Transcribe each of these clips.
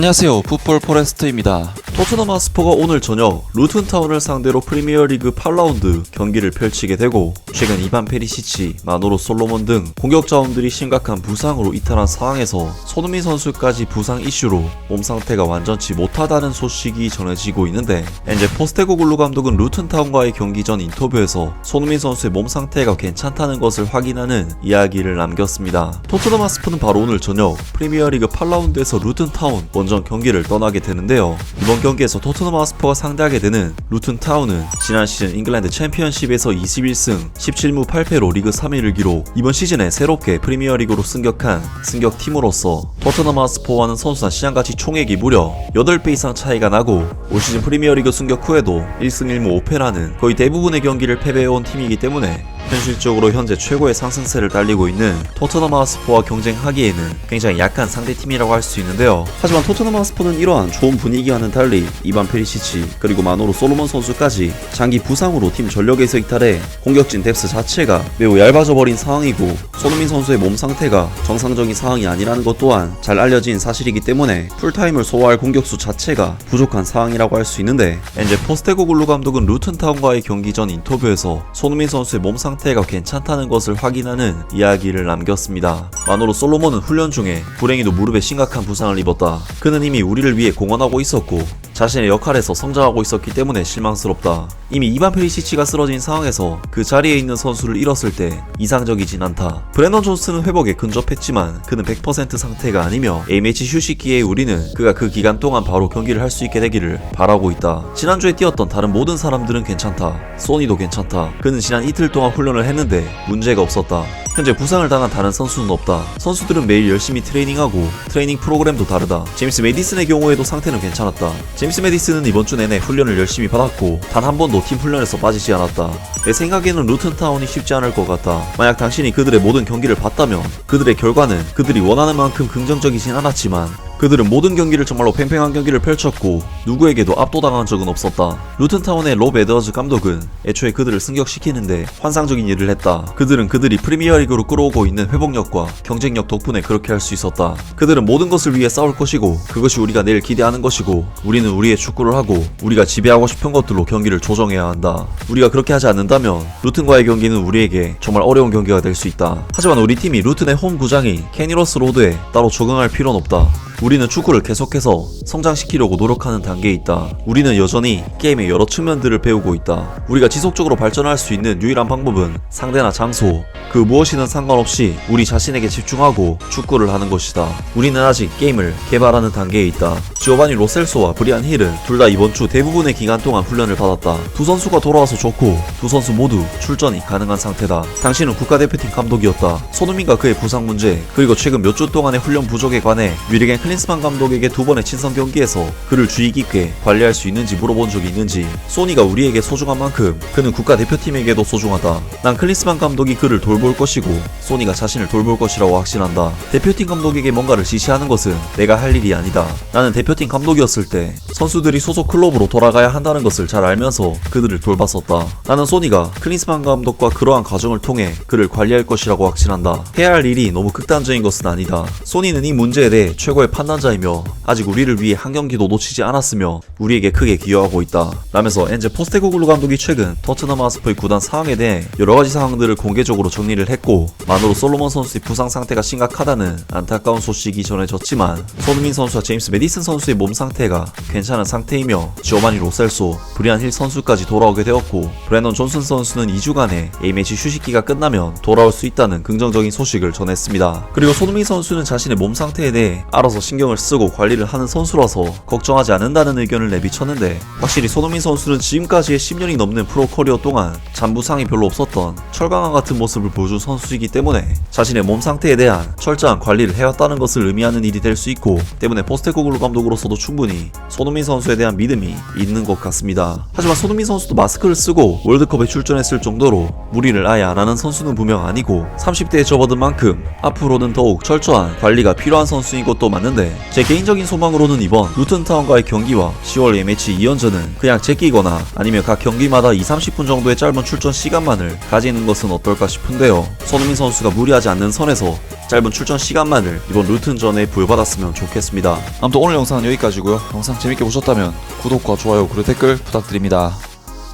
안녕하세요, 풋볼 포레스트입니다. 토트넘 하스퍼가 오늘 저녁 루튼타운을 상대로 프리미어리그 8라운드 경기를 펼치게 되고, 최근 이반 페리시치, 마노로 솔로몬 등 공격 자원들이 심각한 부상으로 이탈한 상황에서 손흥민 선수까지 부상 이슈로 몸 상태가 완전치 못하다는 소식이 전해지고 있는데, 엔제 포스테코글루 감독은 루튼타운과의 경기 전 인터뷰에서 손흥민 선수의 몸 상태가 괜찮다는 것을 확인하는 이야기를 남겼습니다. 토트넘 하스퍼는 바로 오늘 저녁 프리미어리그 8라운드에서 루튼타운 원정 경기를 떠나게 되는데요. 이번 경기에서 토트넘 하스퍼가 상대하게 되는 루튼타운은 지난 시즌 잉글랜드 챔피언십에서 21승 17무 8패로 리그 3위를 기록, 이번 시즌에 새롭게 프리미어리그로 승격한 승격팀으로서 토트넘 하스퍼와는 선수단 시장가치 총액이 무려 8배 이상 차이가 나고, 올 시즌 프리미어리그 승격 후에도 1승 1무 5패라는 거의 대부분의 경기를 패배해온 팀이기 때문에 현실적으로 현재 최고의 상승세를 달리고 있는 토트넘 하스퍼와 경쟁하기에는 굉장히 약한 상대팀이라고 할 수 있는데요. 하지만 토트넘 하스퍼는 이러한 좋은 분위기와는 달리 이반 페리시치 그리고 마노로 솔로몬 선수까지 장기 부상으로 팀 전력에서 이탈해 공격진 뎁스 자체가 매우 얇아져 버린 상황이고, 손흥민 선수의 몸 상태가 정상적인 상황이 아니라는 것 또한 잘 알려진 사실이기 때문에 풀타임을 소화할 공격수 자체가 부족한 상황이라고 할 수 있는데, 엔제 포스테코글루 감독은 루튼타운과의 경기 전 인터뷰에서 손흥민 선수의 몸 상태가 괜찮다는 것을 확인하는 이야기를 남겼습니다. 마노로 솔로몬은 훈련 중에 불행히도 무릎에 심각한 부상을 입었다. 그는 이미 우리를 위해 공헌하고 있었고 자신의 역할에서 성장하고 있었기 때문에 실망스럽다. 이미 이반 페리시치가 쓰러진 상황에서 그 자리에 있는 선수를 잃었을 때 이상적이진 않다. 브랜던 존슨은 회복에 근접했지만 그는 100% 상태가 아니며 A매치 휴식기에 우리는 그가 그 기간 동안 바로 경기를 할 수 있게 되기를 바라고 있다. 지난주에 뛰었던 다른 모든 사람들은 괜찮다. 소니도 괜찮다. 그는 지난 이틀 동안 훈련을 했는데 문제가 없었다. 현재 부상을 당한 다른 선수는 없다. 선수들은 매일 열심히 트레이닝하고 트레이닝 프로그램도 다르다. 제임스 메디슨의 경우에도 상태는 괜찮았다. 제임스 메디슨은 이번 주 내내 훈련을 열심히 받았고 단 한 번도 팀 훈련에서 빠지지 않았다. 내 생각에는 루튼타운이 쉽지 않을 것 같다. 만약 당신이 그들의 모든 경기를 봤다면 그들의 결과는 그들이 원하는 만큼 긍정적이진 않았지만 그들은 모든 경기를 정말로 팽팽한 경기를 펼쳤고 누구에게도 압도당한 적은 없었다. 루튼타운의 롭 에더즈 감독은 애초에 그들을 승격시키는데 환상적인 일을 했다. 그들은 그들이 프리미어리그로 끌어오고 있는 회복력과 경쟁력 덕분에 그렇게 할 수 있었다. 그들은 모든 것을 위해 싸울 것이고 그것이 우리가 내일 기대하는 것이고, 우리는 우리의 축구를 하고 우리가 지배하고 싶은 것들로 경기를 조정해야 한다. 우리가 그렇게 하지 않는다면 루튼과의 경기는 우리에게 정말 어려운 경기가 될 수 있다. 하지만 우리 팀이 루튼의 홈 구장인 캐니러스 로드에 따로 적응할 필요는 없다. 우리는 축구를 계속해서 성장시키려고 노력하는 단계에 있다. 우리는 여전히 게임의 여러 측면들을 배우고 있다. 우리가 지속적으로 발전할 수 있는 유일한 방법은 상대나 장소, 그 무엇이든 상관없이 우리 자신에게 집중하고 축구를 하는 것이다. 우리는 아직 게임을 개발하는 단계에 있다. 지오바니 로셀소와 브리안 힐은 둘 다 이번 주 대부분의 기간 동안 훈련을 받았다. 두 선수가 돌아와서 좋고 두 선수 모두 출전이 가능한 상태다. 당신은 국가대표팀 감독이었다. 손흥민과 그의 부상 문제, 그리고 최근 몇 주 동안의 훈련 부족에 관해 뮤리겐 클린스만 감독에게 두 번의 친선 경기에서 그를 주의 깊게 관리할 수 있는지 물어본 적이 있는지. 소니가 우리에게 소중한 만큼 그는 국가대표팀에게도 소중하다. 난 클린스만 감독이 그를 돌볼 것이고 소니가 자신을 돌볼 것이라고 확신한다. 대표팀 감독에게 뭔가를 지시하는 것은 내가 할 일이 아니다. 나는 대표팀 감독이었을 때 선수들이 소속 클럽으로 돌아가야 한다는 것을 잘 알면서 그들을 돌봤었다. 나는 소니가 클린스만 감독과 그러한 과정을 통해 그를 관리할 것이라고 확신한다. 해야 할 일이 너무 극단적인 것은 아니다. 소니는 이 문제에 대해 최고의 판단자이며 아직 우리를 위해 한 경기도 놓치지 않았으며 우리에게 크게 기여하고 있다. 라면서 엔제 포스테코글루 감독이 최근 토트넘 하스퍼의 구단 상황에 대해 여러가지 상황들을 공개적으로 정리를 했고, 마노로 솔로몬 선수의 부상 상태가 심각하다는 안타까운 소식이 전해졌지만 손흥민 선수와 제임스 메디슨 선수의 몸 상태가 괜찮은 상태이며 지오바니 로셀소, 브리안 힐 선수까지 돌아오게 되었고, 브랜던 존슨 선수는 2주간의 A매치 휴식기가 끝나면 돌아올 수 있다는 긍정적인 소식을 전했습니다. 그리고 손흥민 선수는 자신의 몸 상태에 대해 알아서 신경을 쓰고 관리를 하는 선수라서 걱정하지 않는다는 의견을 내비쳤는데, 확실히 손흥민 선수는 지금까지의 10년이 넘는 프로 커리어 동안 잔부상이 별로 없었던 철강화 같은 모습을 보여준 선수이기 때문에 자신의 몸 상태에 대한 철저한 관리를 해왔다는 것을 의미하는 일이 될 수 있고, 때문에 포스테코글루 감독으로서도 충분히 손흥민 선수에 대한 믿음이 있는 것 같습니다. 하지만 손흥민 선수도 마스크를 쓰고 월드컵에 출전했을 정도로 무리를 아예 안 하는 선수는 분명 아니고 30대에 접어든 만큼 앞으로는 더욱 철저한 관리가 필요한 선수인 것도 맞는 있는데 제 개인적인 소망으로는 이번 루튼타운과의 경기와 10월 A매치 2연전은 그냥 제끼거나 아니면 각 경기마다 2-30분 정도의 짧은 출전 시간만을 가지는 것은 어떨까 싶은데요. 손흥민 선수가 무리하지 않는 선에서 짧은 출전 시간만을 이번 루튼전에 부여받았으면 좋겠습니다. 아무튼 오늘 영상은 여기까지고요. 영상 재밌게 보셨다면 구독과 좋아요 그리고 댓글 부탁드립니다.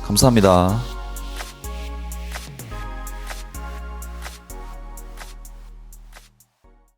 감사합니다.